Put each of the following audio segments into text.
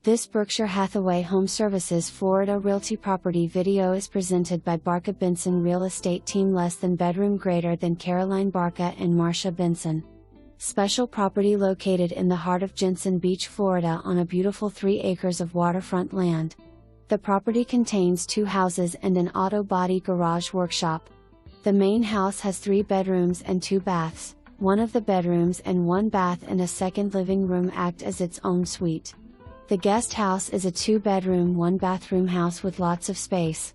This Berkshire Hathaway HomeServices Florida Realty property video is presented by Barca Benson Real Estate Team. Less than bedroom greater than Caroline Barca and Marcia Benson. Special property located in the heart of Jensen Beach, Florida on a beautiful 3 acres of waterfront land. The property contains 2 houses and an auto body garage workshop. The main house has 3 bedrooms and 2 baths. One of the bedrooms and 1 bath and a second living room act as its own suite. The guest house is a 2-bedroom 1-bathroom house with lots of space.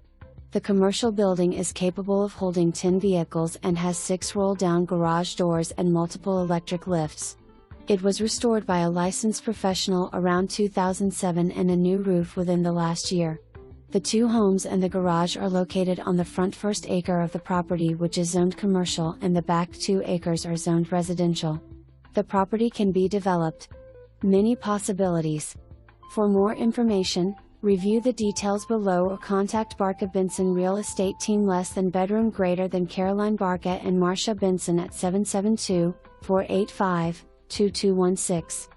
The commercial building is capable of holding 10 vehicles and has 6 roll-down garage doors and multiple electric lifts. It was restored by a licensed professional around 2007 and a new roof within the last year. The 2 homes and the garage are located on the front 1st acre of the property, which is zoned commercial, and the back 2 acres are zoned residential. The property can be developed. Many possibilities. For more information, review the details below or contact Barca Benson Real Estate Team. Less than bedroom greater than Caroline Barca and Marcia Benson at 772-485-2216.